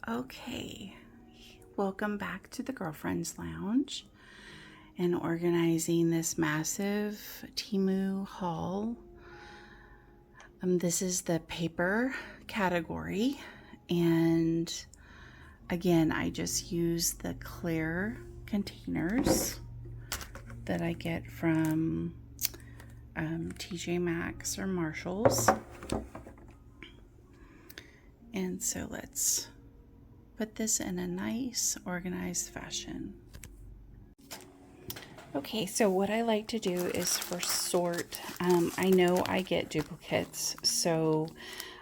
Okay, welcome back to the Girlfriend's Lounge and organizing this massive Temu haul. This is the paper category, and again, I just use the clear containers that I get from TJ Maxx or Marshall's. And so let's put this in a nice organized fashion. Okay, so what I like to do is first sort. I know I get duplicates, so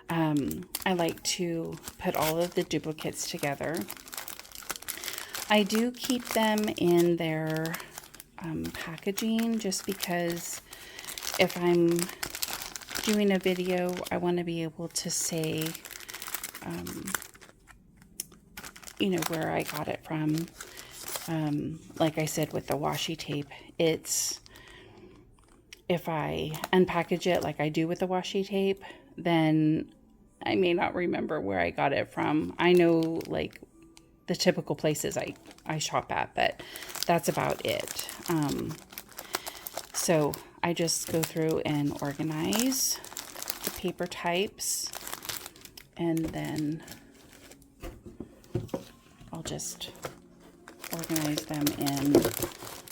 I like to put all of the duplicates together. I do keep them in their packaging just because if I'm doing a video, I want to be able to say you know, where I got it from. Like I said with the washi tape, it's, if I unpackage it like I do with the washi tape, then I may not remember where I got it from. I know like the typical places I shop at, but that's about it. So I just go through and organize the paper types, and then I'll just organize them in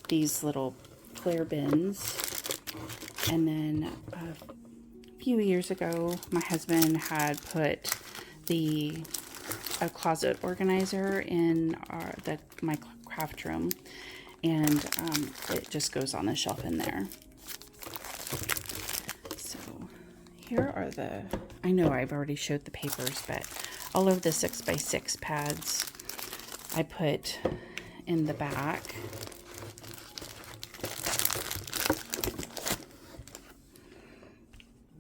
these little clear bins. And then a few years ago, my husband had put a closet organizer in my craft room, and it just goes on the shelf in there. So here are I know I've already showed the papers, but all of the 6x6 pads I put in the back.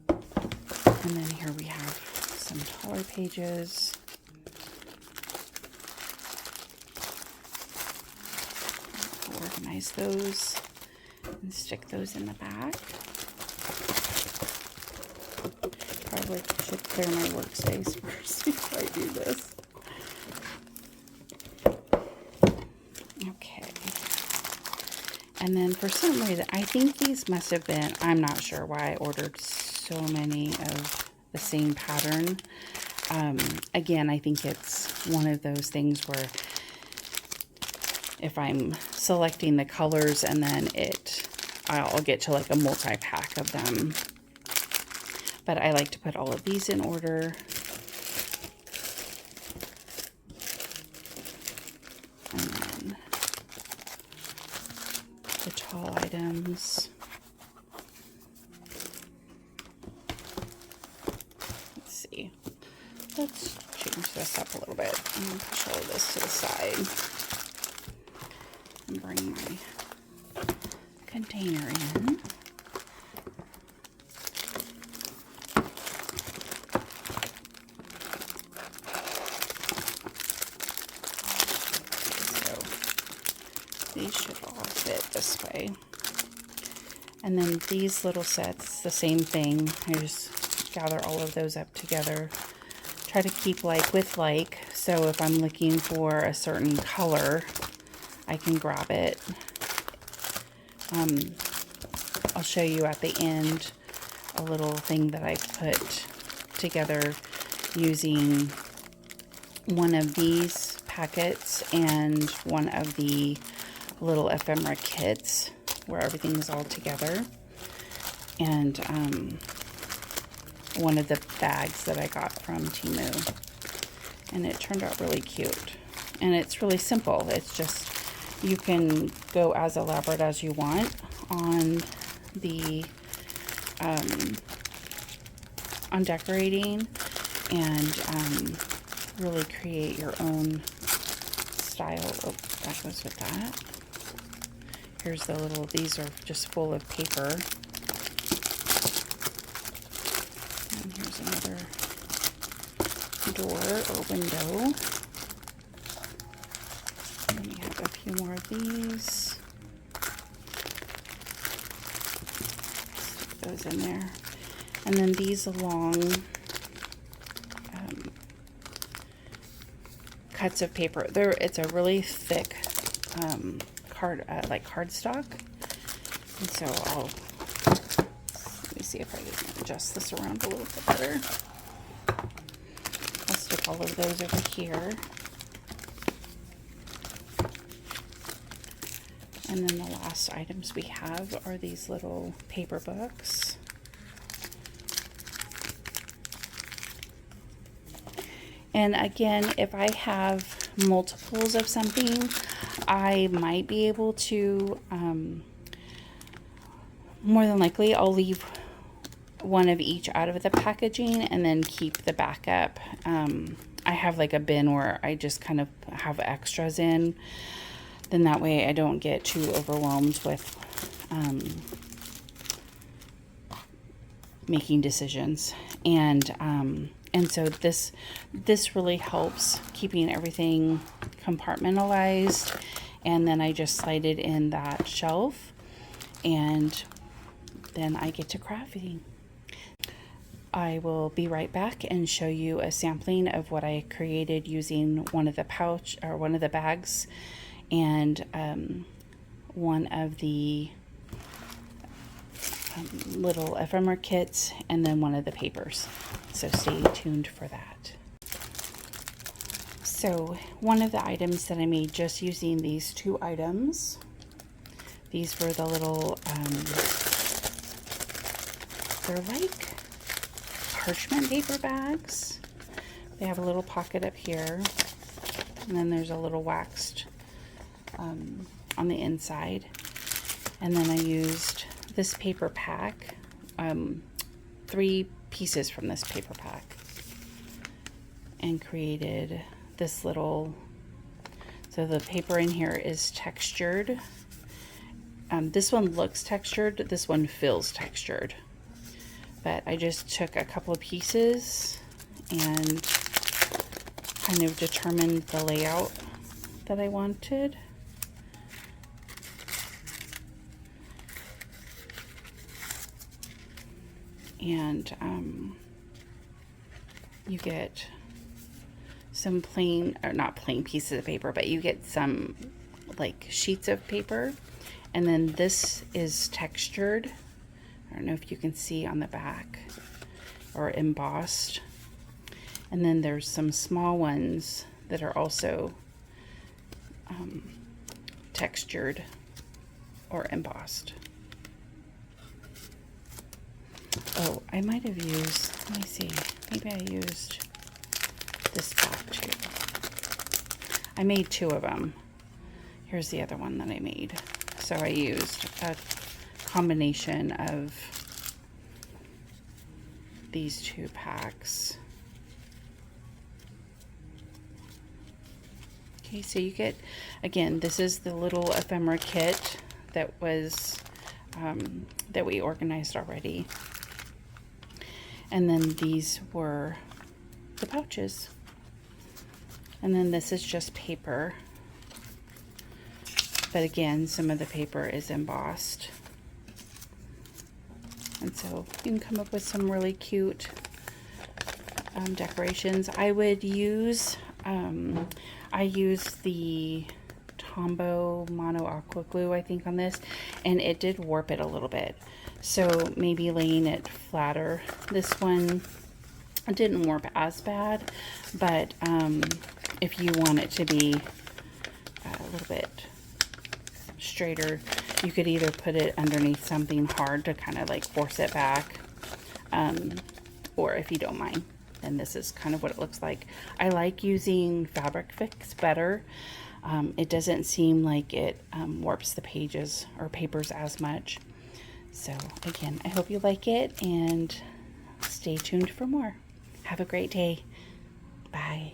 And then here we have some taller pages. I'll organize those and stick those in the back. Probably should clear my workspace first before I do this. Okay. And then for some reason, I think these must have been, I'm not sure why I ordered so many of the same pattern. Again, I think it's one of those things where if I'm selecting the colors and then I'll get to like a multi-pack of them. But I like to put all of these in order. And then the tall items. Let's see. Let's change this up a little bit. I'm going to push all of this to the side and bring my container in. These should all fit this way. And then these little sets, the same thing. I just gather all of those up together. Try to keep like with like, so if I'm looking for a certain color, I can grab it. I'll show you at the end a little thing that I put together using one of these packets and one of the little ephemera kits where everything is all together, and one of the bags that I got from Temu, and it turned out really cute. And it's really simple. It's just, you can go as elaborate as you want on the on decorating, and really create your own style. Oh, that goes with that. Here's the little, these are just full of paper. And here's another door or window. And we have a few more of these. Stick those in there. And then these long cuts of paper. It's a really thick like cardstock. And so let me see if I can adjust this around a little bit better. I'll stick all of those over here. And then the last items we have are these little paper books. And again, if I have multiples of something, I might be able to, more than likely, I'll leave one of each out of the packaging and then keep the backup. I have like a bin where I just kind of have extras in. Then that way I don't get too overwhelmed with making decisions. And so this really helps keeping everything compartmentalized. And then I just slide it in that shelf, and then I get to crafting. I will be right back and show you a sampling of what I created using one of the bags and one of the little ephemera kits, and then one of the papers. So stay tuned for that. So one of the items that I made just using these two items, these were the little, they're like parchment paper bags. They have a little pocket up here, and then there's a little waxed on the inside. And then I used this paper pack, 3 pieces from this paper pack, and created this little, so the paper in here is textured. This one looks textured, this one feels textured. But I just took a couple of pieces and kind of determined the layout that I wanted. And you get some plain, or not plain pieces of paper, but you get some like sheets of paper. And then this is textured. I don't know if you can see on the back, or embossed. And then there's some small ones that are also textured or embossed. Oh, I might have used, let me see, maybe I used this back too. I made 2 of them. Here's the other one that I made. So I used a combination of these 2 packs. Okay, so you get, again, this is the little ephemera kit that was, that we organized already. And then these were the pouches. And then this is just paper. But again, some of the paper is embossed. And so you can come up with some really cute decorations. I would use, I use the Tombow Mono Aqua Glue, I think, on this, and it did warp it a little bit. So maybe laying it flatter. This one didn't warp as bad, but if you want it to be a little bit straighter, you could either put it underneath something hard to kind of like force it back, or if you don't mind, then this is kind of what it looks like. I like using Fabric Fix better. It doesn't seem like it warps the pages or papers as much. So again, I hope you like it, and stay tuned for more. Have a great day. Bye.